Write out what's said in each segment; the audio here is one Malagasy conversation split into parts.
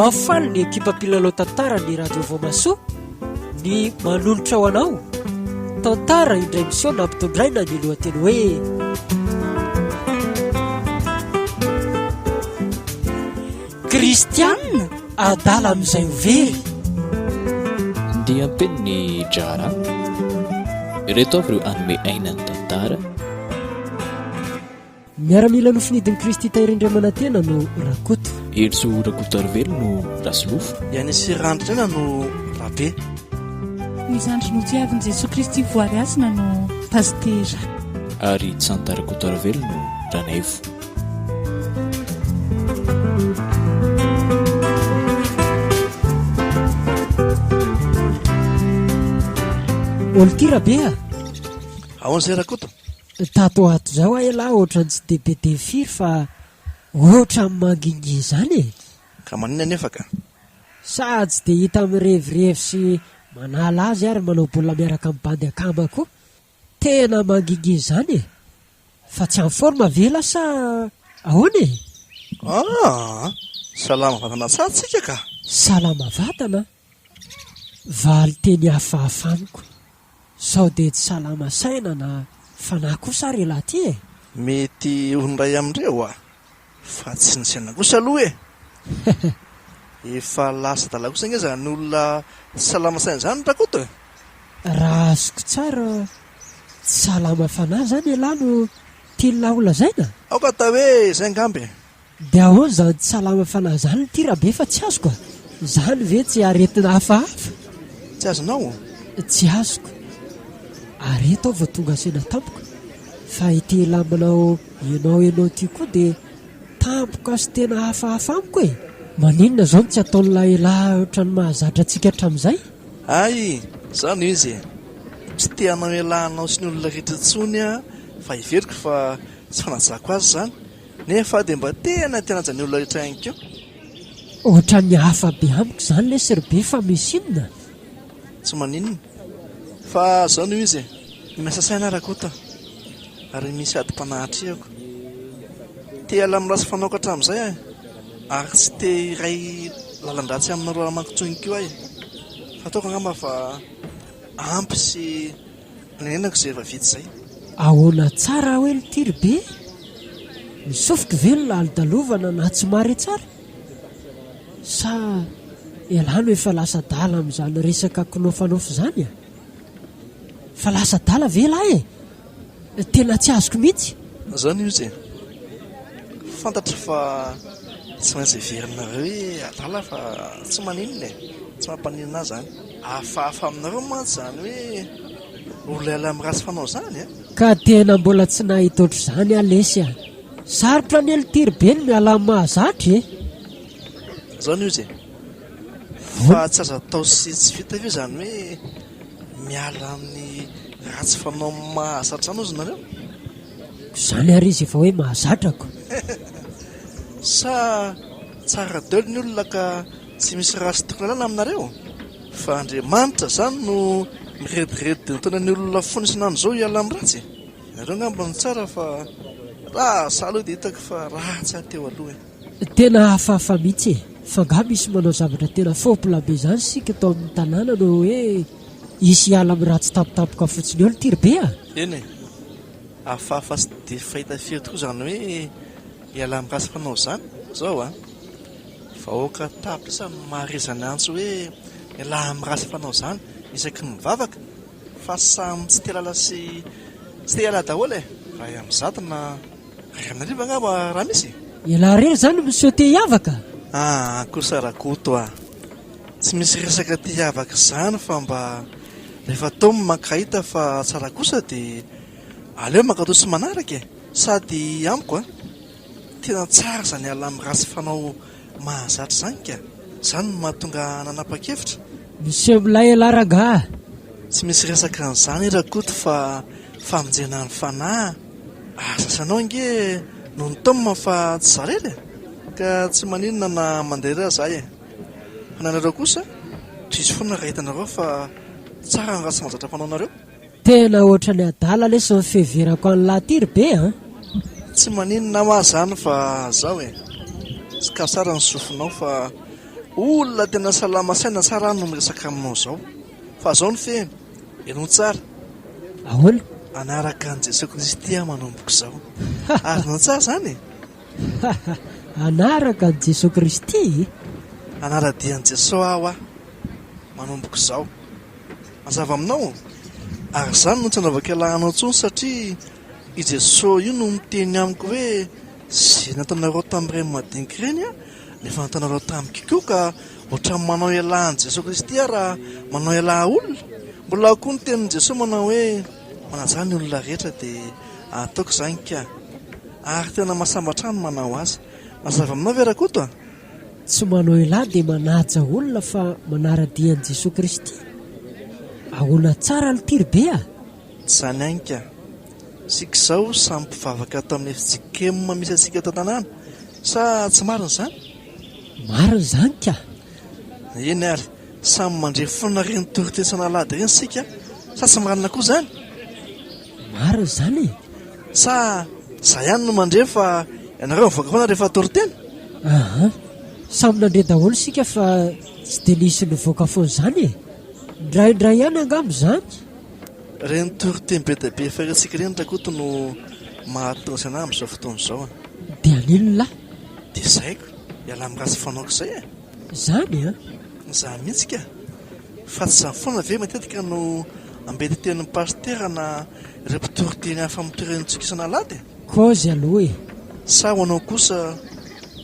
mafaly ny ekipa mpilalao tantara ny radio Voamasoa ny manolotra ho anao tantara indray misiona ampitondraina ny lohateny hoe Kristianina adala amin'izay hovery. Dia ampeniny Jara ireto avy ireo anome aina ny tantara. Miaramila nofinidiny Kristy tahirindramana tena no Rakoto. Elso Rakoto Arvelo no Rasolofo. Ianisy Randrana no Rabe. Mizandry no tiavin'i Jesosy Kristy voary asina no Pastera. Ary Tsanta Rakoto Arvelo no Ranevo. Olo ty Rabea. Ahoana izay Rakoto? Tato ato zao lahy ohatrany tsy dia be dia firy fa ohatrany mangingy izany e. Ka maninona nefa ka? Sady tsy dia hita mirevirevy sy manala azy ary manao baolina miaraka amin'ny bandy akamba koa. Tena mangingy izany e. Fa tsy amin'ny forma vela sa ahoana e? Salama vatana tsara tsika ka. Salama vatana? Valy teny hafahafaniko. Sao dia tsy salama saina na fanahy kosa ary lahy ty e. Mety olonray amin'ireo fa tsy nisaina kosa aloha e. Efa lasa dala kosa nge zany olona salama saina zany Rakoto. Raha azoko tsara tsy salama fanahy zany lahy no tianona olazaina. Aoka hoe izay ngambe. Dia ahoana zany tsy salama fanahy zany ty Rabe fa tsy azoko. Zany ve tsy aretina hafahafa? Tsy azonao? Tsy azoko. Areto aho vao tonga sena tampoka. Fa ity lambanao ianao ty koa dia tampoka sy tena hafahafa amiko e. Maninona zao tsy ataon'ilay lahy ohatrany mahazatra antsika hatramin'izay? Ay, zany izy. Tsy te hanao ialahanao sy ny olona rehetra intsony fa iveriko fa tsy fanazako azy zany. Nefa dia mba tena tianaja ny olona rehetra ihany koa. Ohatrany hafa be amiko zany le Serbe fa misy inona? Tsy maninona. Fa zao no izy miasa saina Rakoto ary misy ady mpanahitriako. Te ala mirasy fanaoko hatramin'izay ary tsy te iray lalan-dratsy aminareo amankotsoniko ahy. Fataoko angamba fa ampy sy nenako izay efa vita izay. Ahoana tsara hoe ny tiry be? Misofoka velona aldalovana na tsy mare tsara? Sa ialano efa lasa dala amin'izany resaka kinofanofo zany a? Fa lasa dala ve lahy e? Tena tsy azoko mihitsy. Zany izy fantatra fa tsy maintsy iverinareo hoe adala fa tsy maninona e. Tsy mampaninona zany. Hafahafa aminareo mantsy zany hoe olona ala mirasy fanao zany Ka tena mbola tsy nahita ohatr'izany lesy a. Sarotra ny elitiry be ny miala amin'ny mahazatra e. Zao no izy fa tsy aza atao sy tsy vita ve zany hoe miala amin'ny ratsy fanao mahazatra anao izy nareo? Zany ary izy efa hoe mahazatrako. Sa tsara daholo ny olona ka tsy misy rasy tokonalana aminareo? Fa Andriamanitra zany no mirediredy ny taona ny olona fonisinany zao hiala amin'ny ratsy. Nareo ngamba ny tsara fa raha saloha dia hitako fa ratsy ateo aloha e. Tena hafahafa mihitsy e. Fa nga misy manao zavatra tena fôpila be zany sika tao amin'ny tanàna no hoe isy hiala amin'ny ratsy tampotampoka fotsiny eo ny tiry be a. Eny e, hafahafa sy dia fahita firy tokoa zany hoe hiala amin'ny ratsy fanao zany zao vahoaka tapitra sa maharezany antso hoe hiala amin'ny ratsy fanao zany isaky ny mivavaka fa samy tsy te lala sy tsy te hiala daholo e. Raha amin'izany na ray amin'ariva angamba raha misy. Iala rery zany misy te hiavaka. Kosa Rakoto tsy misy resaka ty hiavaka zany fa mba rehefa tao mankahita fa tsara kosa dia aleo mankatao sy manaraka e. Sady amiko tena tsara zany ala amin'ny ratsy fanao mahazatra zany ka. Zany no mahatonga nanapa-kevitra. Misy milay laranga. Tsy misy resaka an'izany Rakoto fa famonjena ny fanahy. Asasanao nge no nitaomina fa tsy zarely ka tsy maninona na mandeha zahay e. Fa nanareo kosa trisy foana raha hitanareo fa tsara ny ratsy mahazatra fanao nareo. Tena ohatrany adala lesy ny fiheverako an'lahy tiry be Tsy maninona mazany fa zao e. Tsy ka tsara ny sofinao fa olona tena salama saina tsara no miresaka aminao zao fa zao ny fehiny ianao tsara ahoana anaraka an' Jesosy Kristy aho manomboka izao ary nao tsara zany anaraka an' Jesosy Kristy anaradian' Jesosy aho manomboka izao mazava aminao ary izany no tsy anaovaka lahanao intsony satria i Jesosy io no miteny amiko hoe zay nataonareo tamin'ireny madinika ireny nefa nataonareo tamiko koa ka ohatran'ny manao ialahan' Jesosy Kristy raha manao ialaha olona mbola koa ny tenin' Jesosy manao hoe manajany olona rehetra dia ataoko izany ka ary tena mahasambatra ny manao azy mazava aminao Verakoto tsy manao ialahy dia manaja olona fa manaradian'i Jesosy Kristy ahoana tsara ny tiribe zany any ka sika izao samy mpivavaka tamin'ny fijikema misy antsika tao tanàna sa tsy marina izany marina izany ka eny ary samy mandrefona reny toritensana lady ireny sika sa tsy marina koa izany marina izany sa zay ihany no mandrefa ianareo mivoaka foana rehefa toritena samy nandre daholo sika fa tsy dia nisy nivoaka foana izany ndraindray ihany angamo izany reny toriteny be dia be farantsika ireny Rakoto no mahatonga sy anahy amin'izao fotoana izao dia anino lahy dia zaiko iala amin'ny ratsy fanaoko izay izany izany mihitsy ka fa tsy izany foana ve matetika no ambety tenin'ny pastera na ireo mpitoriteny hafa amin'ny toerantsika isan'alady kozy aloha sa ho anao kosa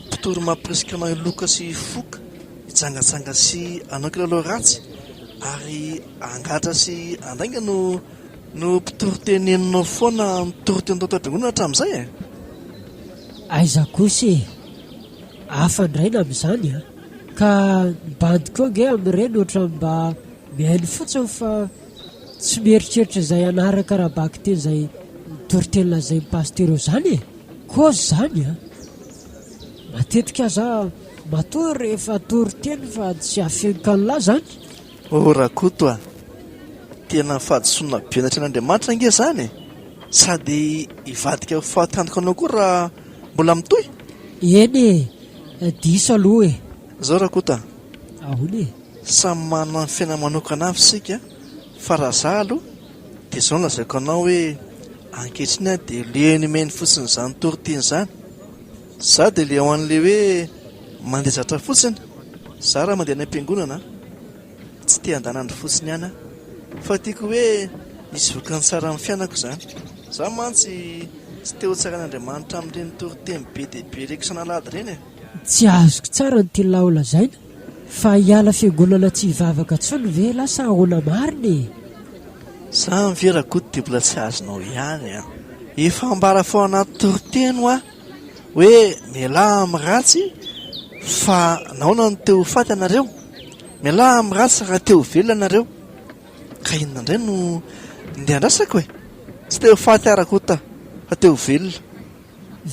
mpitory mampiresika anao loka sy foka hijangatsanga sy anao kilalao ratsy ary angatra sy andainga no mpitoriteny foana nitoriteny tao am-piangonana hatramin'izay aiza kosa hafa ndraina amin'izany ka nibandy koa nge amin'ireny ohatra mba mihainy fotsiny fa tsy mieritreritra izay anaraka raha baky teny izay nitoriteny izay pastera eo izany kozy izany matetika za matory rehefa toriteny fa tsy afenokanola zany Rakoto tena fahadisoana benatra n'Andriamanitra nge zany sady hivadika fahatanjaka anao koa raha mbola mitohy eny diso aloha zao Rakoto ahoana samy manana ny fiaina manokana avy sika fa raha za aloha dia zao lazaiko anao hoe ankehitriny dia leny meny fotsiny izany toriteny izany za dia le ao an'le hoe mandeha zatra fotsiny za raha mandeha any am-piangonana tsy te handanandro fotsiny ihany fa tiako hoe misy vokany tsara amin'ny fiainako izany za mantsy tsy te ho tsara n'Andriamanitra amin'ireny toriteny be dia be reka isan'alady ireny tsy azoko tsara ny tiana lazaina fa hiala fiangonana tsy hivavaka tsony ve lasa ahoana mariny za mive Rakoto dia mbola tsy azonao ihany efa ambara fao anaty toriteny hoe mialahy amin'ny ratsy fa nahoana no teo faty anareo mialahy amin'ny ratsy raha teo velona anareo ka inona indray no ndeha andrasako tsy teo faty Rakoto fa teo velona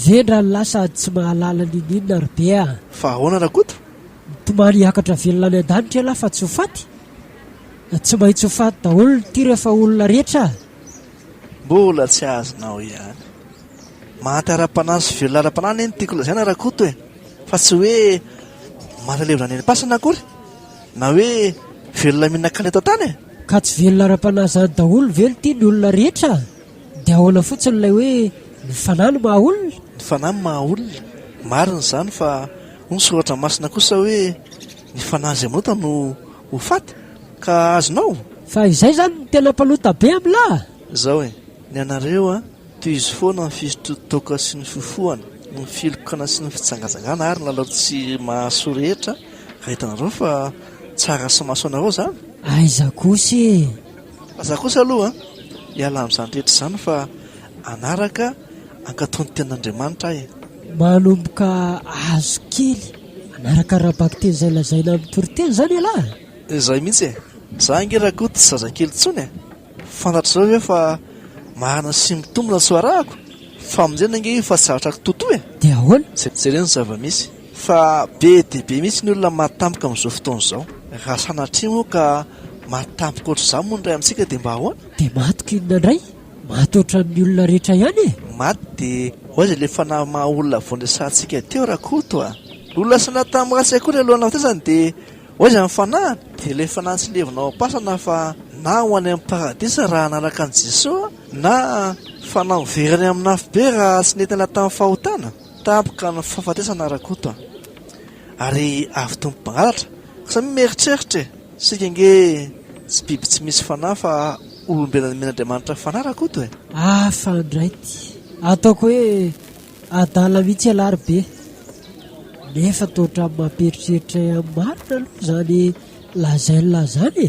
vendra ny lasa tsy mahalala ninina ary be fa ahoana Rakoto tomany hiakatra velona any an-danitra elahy fa tsy ho faty tsy maintsy ho faty daholo ny ty rehefa olona rehetra mbola tsy azonao ihany maty ara-panahy sy velona ara-panahy eny tiako lazaina Rakoto fa tsy hoe matalevona any pasana akory na hoe velona mihinan-kany eto tany ka tsy velona ara-panahy zany daholo velo ty ny olona rehetra dia ahoana fotsiny ilay hoe ny fanahy no maha olona ny fanahy maha olona marina izany fa nysoratra masina kosa hoe ny fanahy izay monota no ho faty ka azonao fa izay zany ny tena mpalota be amin'lahy izao ny anareo toy izy foana ny fisototoka sy ny fifohana ny filokana sy ny fitsangazangana ary lalao tsy mahasoa rehetra raha hitanareo fa tsara sy mahasoa anareo zany aiza kosa za kosa aloha hiala amin'izany rehetra izany fa anaraka ankatony ten'Andriamanitra manomboka azo kely anaraka raha baky teny izay lazaina amin'ny toriteny zany alahy izay mihitsy za nge Rakoto tsy zazakely tsony fantatra zao hoe fa marina sy mitombona tsy arahako fa amin'izay nge fa tsy zavatra totoa dia ahoana zay reny zava-misy fa be dia be mihitsy ny olona mahatampoka amin'izao fotoana izao raha sanatria moa ka mahatampoka ohatr' izany moa ndray amintsika dia mba ahoana dia matoko inona indray maty ohatran'ny olona rehetra ihany maty dia oazy le fanahy maha olona voandresantsika teo Rakoto olona sana tamin'ny ratsy koa ilay alohanao tezany dia oaiza ny fanahy dia ilay fanahy tsy levinao am-pasana fa na ho any amin'ny paradisa raha analaka an' Jesosy na fanahy verany amin'ny nafibe raha tsy nentina tamin'ny fahotana tampoka ny fahafatesana rakoto ary avy tompo mpangalatra samy mieritreritra sika nge tsy biby tsy misy fanahy fa olombelona men'Andriamanitra fanahy rakoto fandraity ataoko hoe adala mihitsy alarobe nefa toatra mamperitreritra amin'ny marina aloha zany lazaina zany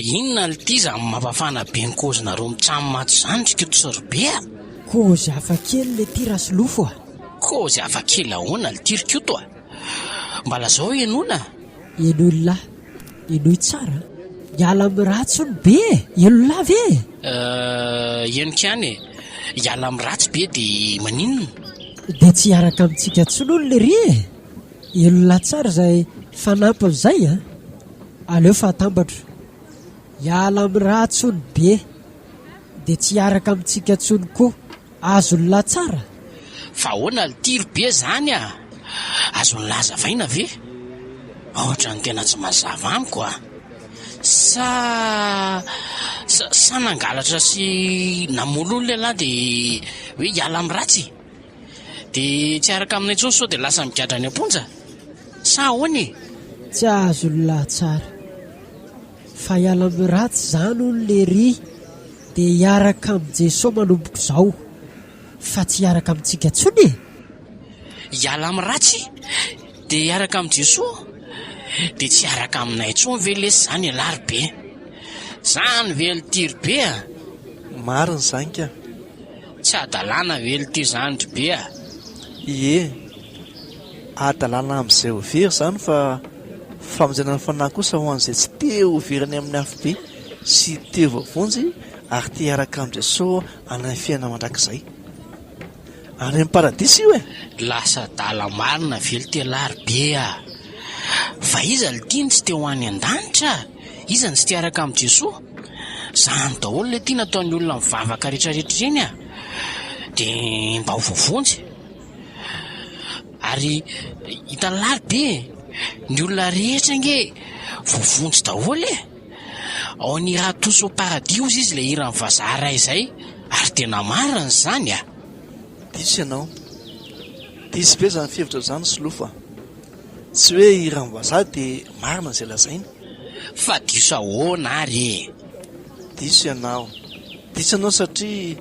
Inona ity zany mampafana be ny kozinareo mitrano maty zany trikoto sorobea kozy hafakely le tira sy lofo kozy hafakely ahoana le tirikoto mbala zao enona enolona enoy tsara iala amin'ny ratsy ny be enolona ve enokany iala amin'ny ratsy be dia maninona dia tsy hiaraka amintsika tsinony le ry enolona tsara zay fanampy zay aleo fahatambatra iala amin'ny ratsony be dia tsy hiaraka amintsika tsony koa azony latsara fa ahoana le tiro be zany azony lazavaina ve ohatra ny tena tsy mazava amiko sa nangalatra sy namolo ny lehilahy dia hoe iala amin'ny ratsy dia tsy hiaraka aminay tsony sao dia lasa migadra ny amponja sa ahoany tsy azony latsara fa iala amin'ny ratsy zany ony le ry dia hiaraka amin'ny Jesosy manomboko izao fa tsy hiaraka amintsika tsony iala amin'ny ratsy dia hiaraka amin'ny Jesosy dia tsy hiaraka aminay tsony ve lesy zany alarobe zany ve le tiro be mariny zany ka tsy adalàna ve le tiro zany ry be ie adalàna amin'izay ho very zany fa famonjena ny fanahy kosa ho an'izay tsy te ho verany amin'ny hafibe sy te vavonjy ary te hiaraka amin'ny Jesosy any fiainana mandrakizay any amin'ny paradisy io lasa dala marina ve le telarobe fa iza le tiany tsy te ho any an-danitra iza ny tsy te hiaraka amin'ny Jesosy zany daholo le tiana ataon'ny olona mivavaka rehetrarehetra ireny dia mba ho vavonjy ary hitalarobe ny olona rehetra nge vovonjy daholo ao ny raha toso au paradis izy le iran'ny vazaha ray izay ary tena marina zany diso ianao diso be zany fihevitra zany sy lofa tsy hoe iran'ny vazaha dia marina izay lazaina fa diso ahoana ary diso ianao satria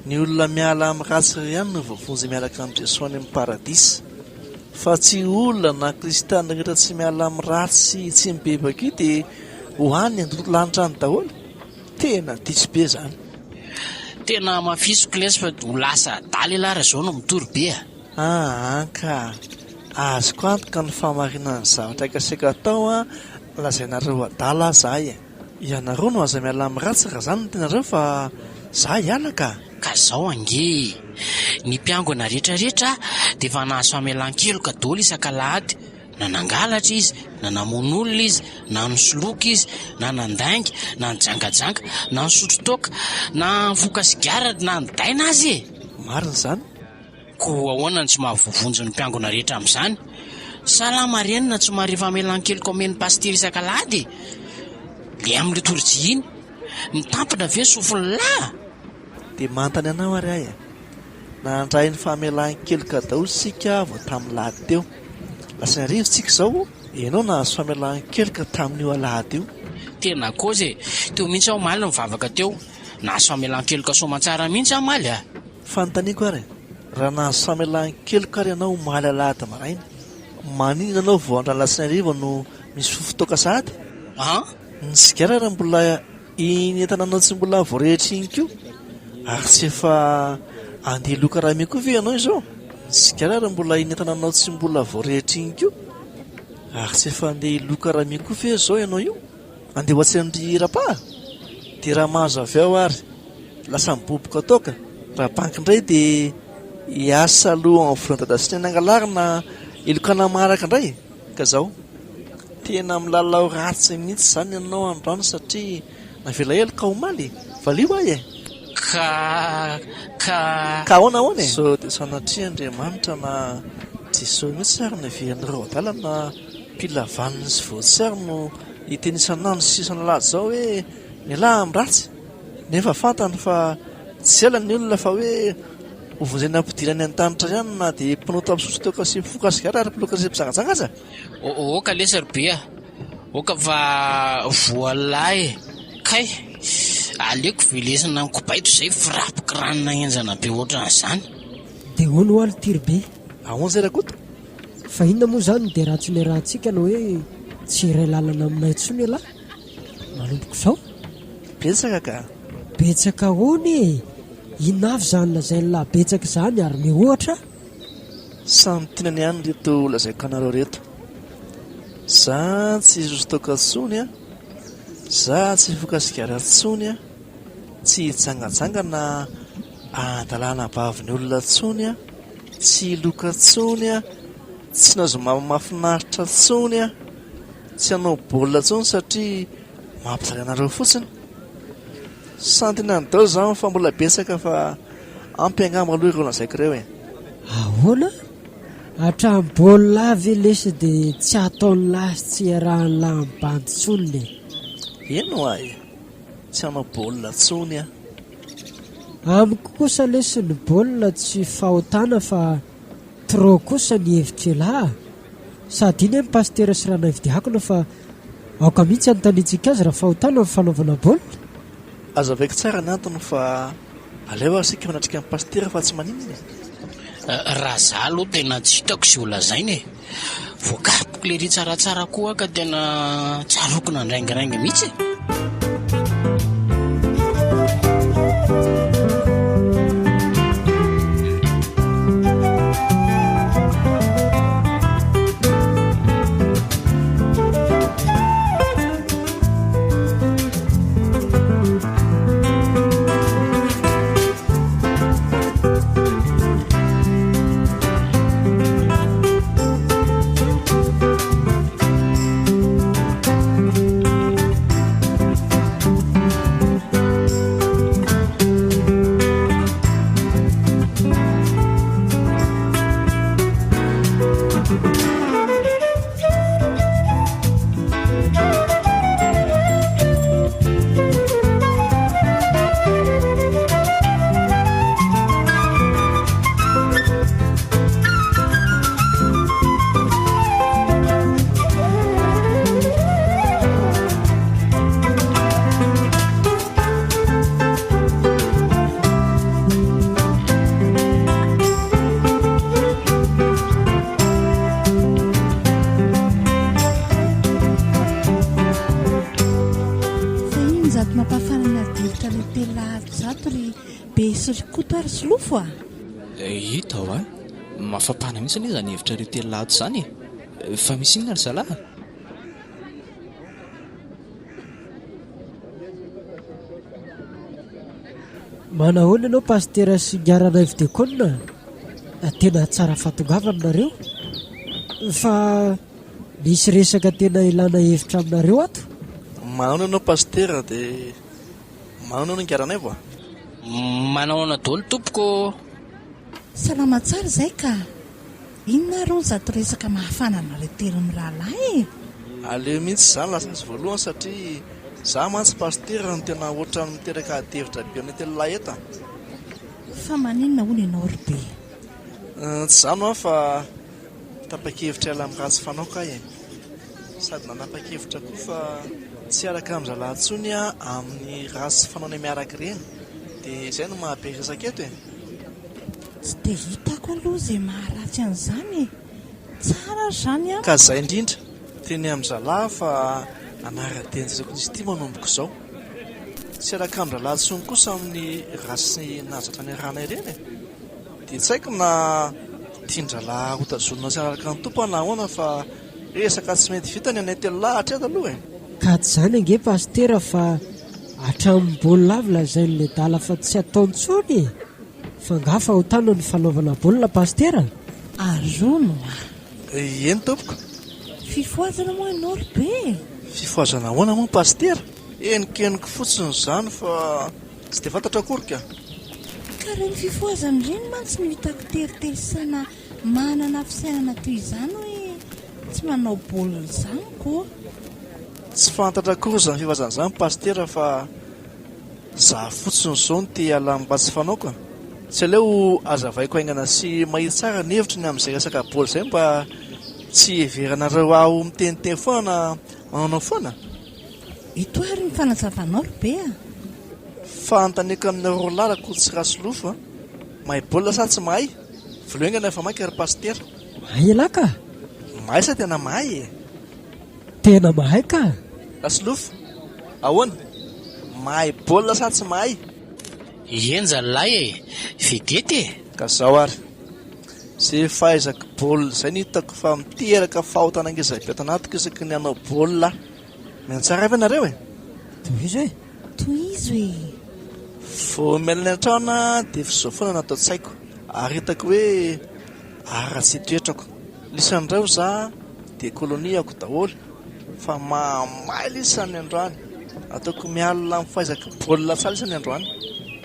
ny olona miala amin'ny ratsy ihany no vovonjy miaraka amin'ny Jesosy any amin'ny paradisa fa tsy olona na kristana rehetra tsy miala amin'ny ratsy sy tsy mibebaka io dia hoany andolo lanitra any daholo tena diso be zany tena mafisoko lesy fa ho lasa daly lara zao no mitory be ka azoko antoka ny famarinany zavatra ikasika atao lazainareo adala zahay ianareo no aza miala amin'ny ratsy raha zany no tenareo fa za hiala ka zao ange ny mpiangona rehetrarehetra dia efa nahazo famelan-keloka daholo isan-kalahady na nangalatra izy na namon'olona izy na nisoloky izy na nandaingy na nijangajanga na nisotro toaka na nivoka sigaratra na nidaina azy e. Marina izany. Ko ahoana ny tsy mahavovonjy ny mpiangona rehetra amin'izany? Salama renina tsy marifa melan-keliko amen'ny pastery isak'alahady le amin'le torjiny mitampina ve sofiny lahy? Dia mantany anao ary ahy na handray ny famelan-keloka daholo sika vao tamin'ny lahady teo. Lasa ny arivo tsika izao ianao nahazo famelan-keloka tamin'io alahady io. Tena kozy teo mihitsy aho maly mivavaka teo nahazo famelan-keloka soamantsara mihitsy aho maly a. Fanontaniako ary raha nahazo famelan-keloka ary ianao maly alahady maraina, maninona anao vao andray lasa ny arivo no misy fofotoaka sahady? Ny sigara raha mbola iny entananao tsy mbola voarehetra iny koa ary tsy efa andeha loka raha mia koa ve ianao izao? Ny sigara raha mbola iny entananao tsy mbola voarehetra iny koa ary tsy efa andeha loka raha mia koa ve izao ianao io? Andeha ho atsian'ny rapa? Dia raha mahazo avy ao ary lasa miboboka toaka raha banky indray dia hiasa aloha amin'ny volan-dadasiny angalarina ilokana maraka indray ka izao. Tena milalao ratsy mihitsy izany ianao androany satria navela elo ka ho maly valio ahy e. Ka ahoana ahoana e? So dia sanatria Andriamanitra na Jesosy mihitsy ary navian'ireo adalana mpilavaniny sy voatsary no hiteny isan'andro sy isan'alahady izao hoe mialahy amin'ny ratsy, nefa fantany fa tsy ela ny olona fa hoe hovonjena ampidirany an-tanitra ihany na dia mpanota misotro toaka sy mifoka sigara ary mpiloka sy mpizangajanga aza. Oka lesary be a, oka fa voalahy kay aleoko vilesina ny kobaito izay firapiko ranona enjana be ohatran'izany. Dia hono ho alitiry be ahoana izay rakoto? fa inona moa izany dia raha tsy ny rahantsika no hoe tsy iray lalana aminay intsony alahy manompoko izao. Betsaka ka. Betsaka hoany e, inona avy izany lazay ny lahy betsaka izany ary mihoatra? Samy tinany ihany reto lazaiko anareo reto. Za tsy hizoso toaka intsony a, za tsy hifoka sigara intsony a, tsy hijangajangana adalana bavin'ny olona intsony a, tsy hiloka intsony a, tsy nazomama mahafinaritra intsony a, tsy hanao baolina intsony satria mampijaly anareo fotsiny. Santina ny dao izany fa mbola betsaka fa ampy angamba aloha ireo lazaiko ireo e. Ahoana? Hatramin'ny baolina avy lesy dia tsy ataony lahy sy tsy iarahan'ny lahy amin'ny bandy intsony e. Eno ahy, tsy hanao baolina intsony a. Amiko kosa lesy ny baolina tsy fahotana fa trop kosa ny hevitra lahy. Sady iny amin'ny pastera sy rana ividiakona fa aoka mihitsy anontaniantsika azy raha fahotana amin'ny fanaovana baolina. Azo avaiko tsara ny antony fa aleo asika manatrika amin'ny pastera fa tsy maninona. Raha za aloha tena tsy hitako sy olazainy e. Voakariko le ry tsaratsara koa ka tena tsaroko nandraingirangy mihitsy. Hita ao mafapana mihitsy anie izany hevitra ireo telo lahato izany e. Fa misy inona ry zalahy? Manahoana ianao pastera sy niarana ividiakona? Tena tsara fahatongavana nareo fa nisy resaka tena ilana hevitra aminareo ato? Manao ianao pastera dia manao ianao ningaranay vo? Manao ana daholo tompoko. Salama tsara izay ka inona ro ny zato resaka mahafanana retero ny rahalahy? Aleo mihitsy izany lasazy voalohany satria za mantsy pastera no tena ohatry ny miteraka adihevitra be amin'ny telolahy eto. Fa maninona hono ianao ry be? Tsy izany ho fa tapa-kevitra ela amin'ny ratsy fanaoko ahy sady nanapa-kevitra koa fa tsy araka amin'ny zalahintsony amin'ny ratsy fanaony miaraka ireny dia izay no mahabe resaka eto Tsy dia hitako aloha izay maharatsy an'izany. Tsara izany ka izay indrindra teny amin'ny zalahy fa anara-denjezako izy ity manomboko izao. Tsy araka amin'ny zalahintsony kosa amin'ny ratsy nazatra ny rana ireny dia tsy haiko na tian-dralahy hotazonina tsy araka ny tompo na ahoana fa resaka tsy mety vitany anay telolahy hatreto aloha Ka tsy izany ange pastera fa hatramin'ny baolina avy lazain'ilay dala fa tsy ataontsony fa ngafa ho tana ny fanaovana baolina pastera. arono eny tompoko. fifoazana moa ianao ry be. Fifoazana ahoana moa pastera? Enikenika fotsiny izany fa tsy dia fantatra akory ka. Ka reny fifoazana ireny mantsy no hitako teriterisana manana fisainana toy izany hoe tsy manao baolina izany koa. Tsy fantatra akory izany fifoazana izany pastera fa za fotsiny izao no tia alanim-batsy fanaoko. Tsy aleo azavaiko aingana sy mahita tsara ny hevitry ny amin'izay resaka baolina izay mba tsy heveranareo aho miteniteny foana na manao foana. Ito ary ny fanazavanao ry be a. Fanontaniako amin'ny roa lalako tsy rasy lofo mahay baolina sa tsy mahay? Volohengana efa mainka ry pastera. Mahay lahy ka? Mahay sa tena mahay Tena mahay ka? rasy lofo ahoana? Mahay baolina sa tsy mahay? Enjalahy vedety Ka zao ary zay fahaizako baolina izay ny hitako fa miteraka fahotana ngeza-be ato anatiko isaky ny hanao baolina. Miantsara avy ianareo Toy izy hoe Toy izy hoe vao melana an-trano dia fizao foana natao tsy haiko ary hitako hoe ara-tsy toetrako. Lisan'ireo za dia koloniako daholo fa mamaily lisany androany. Ataoko mialina amin'ny fahaizako baolina tsara lisany androany.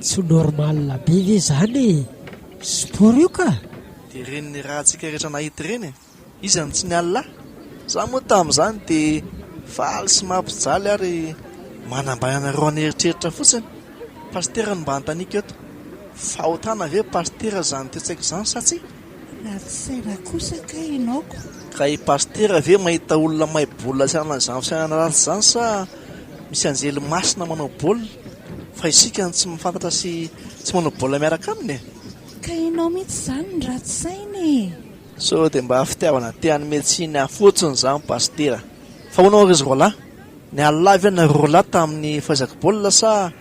tsy normal be ve izany? Sport io ka? Dia ireny ny raha antsika rehetra nahita ireny izany tsy ny alina. Za moa tamin'izany dia faly sy mampijaly ary manambananareo any eritreritra fotsiny. Pastera no mba antaniko eto fahotana ve pastera izany tetsaiky izany sa tsy? raha tsy saina kosa ka ianaoko. Ka i pastera ve mahita olona mahay baolina sianana izany fisainana ratsy izany sa misy anjely masina manao baolina fa isika tsy mifantatra sy tsy manao baolina miaraka aminy Ka ianao mihitsy izany ny ratsy sainy. so dia mba fitiavana te-any metsiny afotsiny izany pastera. Fa hoanao ry roalahy ny alina avy na roalahy tamin'ny fahaizako baolina sa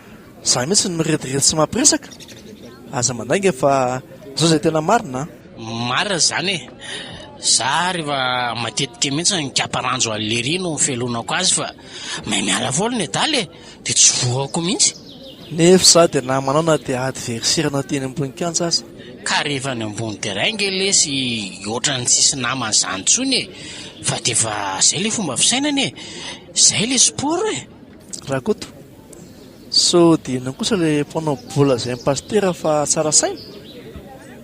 za mihitsy ny mirediredy sy mampiresaka? Aza mandainga fa zao izay tena marina. marina izany za rehefa matetika mihitsy ny kaparanjo alleri no felonako azy fa mahay miala volony daly dia tsy voako mihitsy. Nefa za dia na manao na dia adversaire-na teny ambony kianja aza. Ka rehefa ny ambony terrain ngelesy ohatra ny tsisy namany izany tsony fa dia efa izay ilay fomba fisainany izay ilay sport Rakoto so dia inona kosa ilay mpanao baolina izay ny pastera fa tsara saina?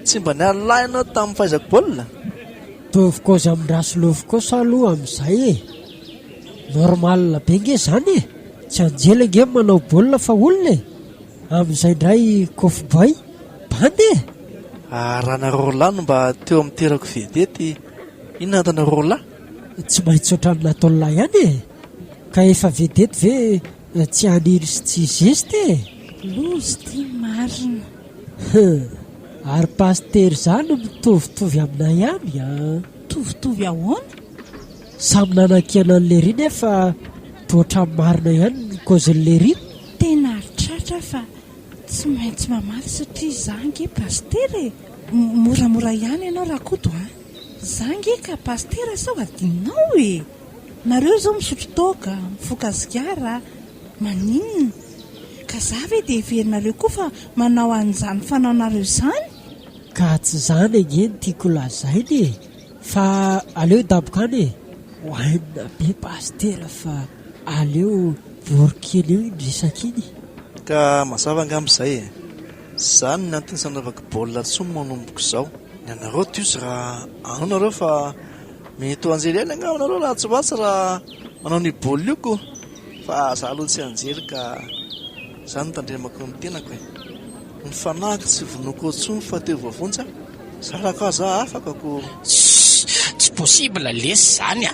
Tsy mba nialina ianao tamin'ny fahaizako baolina? Tovy koza amin'ny rasy lofo kosa aloha amin'izay normal be nge izany tsy anjely nge manao baolina fa olona amin'izay indray kofobay bandy raha na roalahy no mba teo amin'ny terako vedety inona antana roalahy? tsy maintsy ohatrany nataon'lahy ihany ka efa vedety ve tsy haniry sy tsy zesty Lozy ty marina. ary paster izany mitovitovy aminay ihany Tovitovy ahoana? samy nanan-kiana an'leri nefa toatra marina ihany ny kozin'leri. Tena tratra fa tsy maintsy mamaly satria za nge pastera moramora ihany ianao rakoto za nge ka pastera sao adinao nareo zao misotro toaka mifoka zigara maninona ka za ve dia heverinareo koa fa manao an'izany fanaonareo izany? Ka tsy izany ange ny tiako lazainy fa aleo dabokany hohainina be pastera fa aleo vorokely eo indrisaka iny ka mazava angamb'izay zany ny antony sanaovako baolina tsony manomboko izao ny anareo tiozy raha anao nareo fa mety ho anjery any angamba nareo raha tsy vatsy raha manao ny baolina ioko fa za aloha tsy anjery ka zany nitandremako ny tenako ny fanahiko tsy vonoko tsony fa teo vavontsy zaraka za afakako tsy possible lesy zany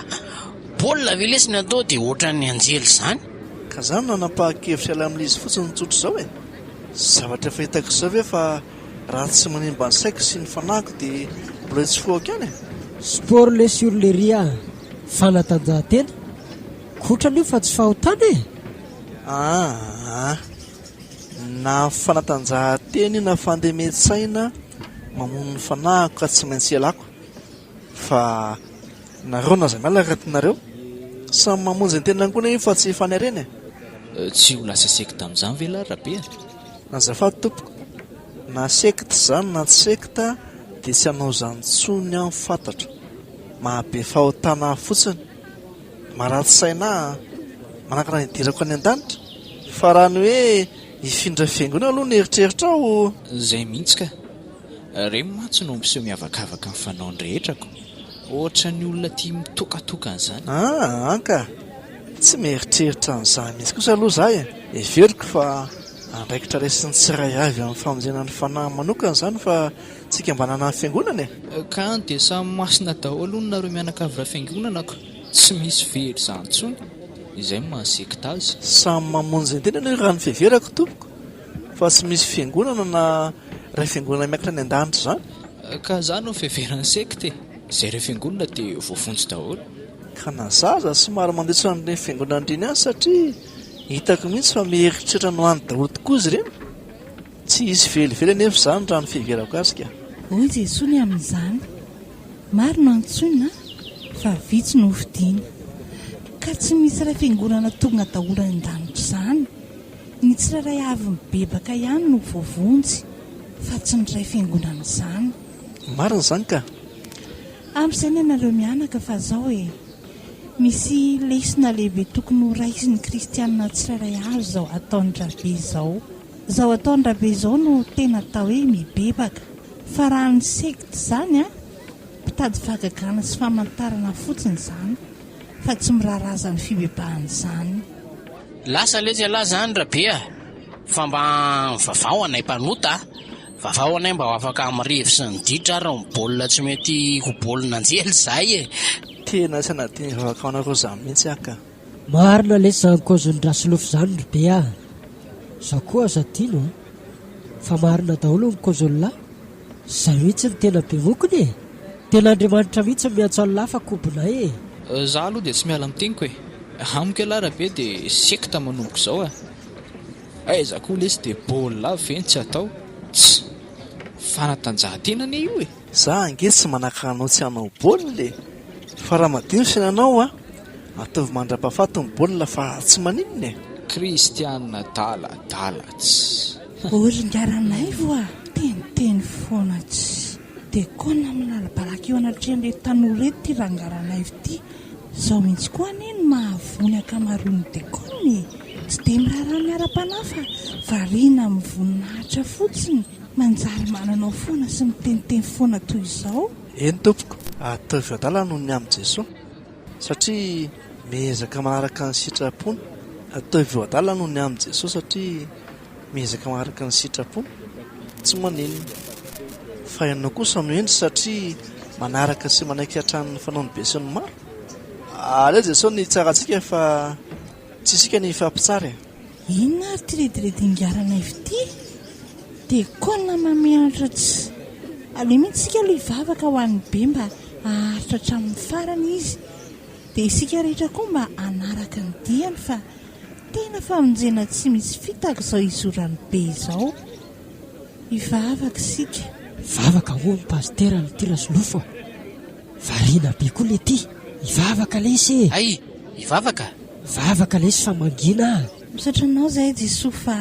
baolina ve lesy ny atao dia ohatran'ny anjely zany ka zany nanapa-kevitra ala amin'ilay izy fotsiny nitsotro izao zavatra fahitako izao ve fa raha tsy manimba ny saiko sy ny fanahiko dia mbola tsy foako ihany sport le sur le ria fanatanjahantena kotrany io fa tsy fahotana na fanatanjahantena na fandemetsaina mamono ny fanahiko ka tsy maintsy elako fa nareo na za mialaka tianareo samy mamonjy ny tena angona io fa tsy fanareny tsy ho lasa sekta amin'izany ve larabe nazafady tompoko na sekta zany na tsy sekta dia tsy hanao zany tsony aho fantatra mahabe fahotana fotsiny maratsy saina manakana nidirako any an-danitra fa raha ny hoe hifindra fiangona aloha ny eritreritra aho zay mihitsy ka reny matsy no mpiseho miavakavaka ny fanaony rehetrako ohatra ny olona tia mitokatokana izany anka tsy mieritreritra n'izany mihitsy kosa aloha za everiko fa andraikitra raisiny tsiray avy amin'ny famonjena ny fanahy manokana izany fa tsika mba nana ny fiangonana ka any dia samy masina daholo ny nareo mianakavira fiangonanako tsy misy very izany tsony izay mahasekta azy samy mamonjy ny tena ny raha ny fiheverako tompoko fa tsy misy fiangonana na ray fiangonana miakatra ny an-danitra zany ka za no fiheverany sekta izay ray fiangonana dia voafonjy daholo ka na zaza somary mandetso an'ireny fiangonana indreny any satria hitako mihitsy fa mieritreritra no any daholo tokoa izy ireny tsy isy velively anefa izany raha ny fiheverako azy ka hoy jesony amin'izany maro no antsonina fa vitsy no hovidiana ka tsy misy ray fiangonana tonga daholo any an-danitra izany ny tsirairay avy mibebaka ihany no voavonjy fa tsy ny ray fiangonana izany marina izany ka amin'izay ny anareo mianaka fa zao misy lesina lehibe tokony ho raisiny kristianina tsirairay avy zao ataon'ny rabe zao ataon'ny rabe izao no tena atao hoe mibebaka fa raha ny sekta zany mpitady vagagana sy famantarana fotsiny izany fa tsy miraharaza ny fibebahana izany lasa lesy ala zany rabe fa mba vavao anay mpanota vavao anay mba ho afaka amin'ny rivo sy ny ditra raha ny baolina tsy mety ho baolina anjely zay tena sanadiny vavaka anareo zany mihitsy aka marina lesy zany kaoziny rasilofo zany ry be za koa aza tiano fa marina daholo ny kaozololahy za mihitsy ny tena be mokony tena andriamanitra mihitsy miantso an'lahy fa kobonay za aloha dia tsy miala miteniko amiko alarabe dia sekta manomboko izao aiza koa lesy dia baolina veny tsy atao tsy fanatanjahantena ane io za ange tsy manankaranao tsy hanao baolina fa raha madino fiainanao ataovy mandra-pahafaty ny baolina fa tsy maninony kristianina daladala tsy oringaranay vo teniteny foana tsy dia kona minalabalaka eo anatrehan'ilay tanora ety rangaranay ity zao mihitsy koa aneny mahavony akamaroany dekony tsy dia miraharaha miara-panahy fa variana amin'ny voninahitra fotsiny manjary mananao foana sy miteniteny foana toy izao eny tompoko ataovy adala noho ny amin'i jesosy satria miezaka manaraka ny sitrapony ataovy adala noho ny amin'i jesosy satria miezaka manaraka ny sitrapony tsy maneniny fa ianao kosa noendry satria manaraka sy manaiky hatran'ny fanaony be sy ny maro aleo jesosy ny tsarantsika fa tsy isika ny fampitsara inona ary ty rediredingarana ivy ity dia kona mamianatra tsy ale mihitsy sika aloha hivavaka ho an'ny be mba aharitra hatramin'ny farany izy dia isika rehetra koa mba anaraka ny diany fa tena famonjena tsy misy fitaka izao izorany be izao hivavaka sika vavaka ho ny pastera ny tirasolofo variana be koa le ty hivavaka lesy ay hivavaka vavaka lesy fa mangina misatranao zay jesosy fa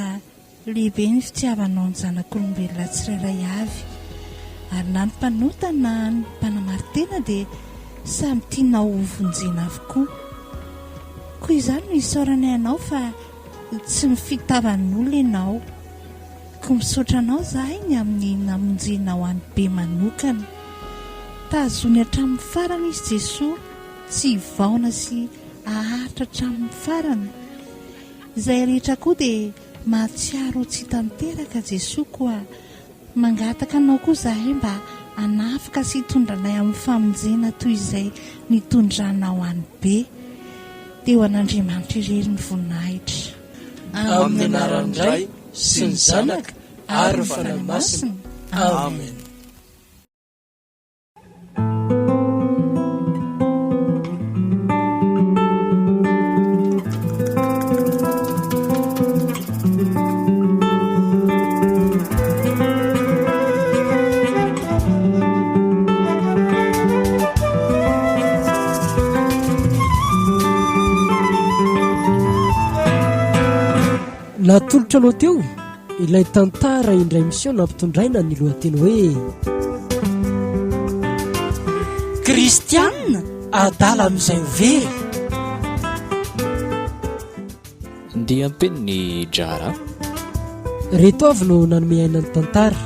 lehibe ny fitiavanao ny zanak'olombelona tsirairay avy ary na ny mpanota na ny mpanamartena dia samy tiana ho vonjena avokoa. Koa izany no isaorana ianao fa tsy mifitavan'olona ianao. Ko misaotra anao zahay ny amin'ny namonjena ho an'ny be manokana. Tazony hatramin'ny farana izy Jesosy, tsy hivaona sy aharitra hatramin'ny farana. Izay rehetra koa dia mahatsiaro tsy tanteraka Jesosy, koa mangataka anao koa zahay mba hanafika sy hitondranay amin'ny famonjena toy izay nitondranao an'ny be. Dia ho an'Andriamanitra irery ny voninahitra. Amin'ny anaran'ny Ray sy ny Zanaka ary ny Fanahy Masina. Amen. Natolotra aloha teo ilay tantara indray mission nampitondraina ny lohateny hoe Kristianina adala amin'izay very. Ndiam-peniny Jara. Reto avy no nanome aina ny tantara.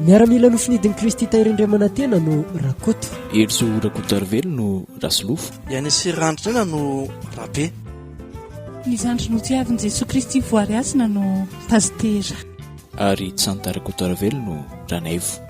Miaramila nofinidin'i Kristy tahirindremana tena no Rakoto. Elso Rakoto Arvelo no Rasolofo. Ianisy Randrana no Rabe. Ny zandry no tiavin'i Jesosy Kristy voary asina no Pastera. Ary Tsanta Rakoto Arvelo no Ranaivo.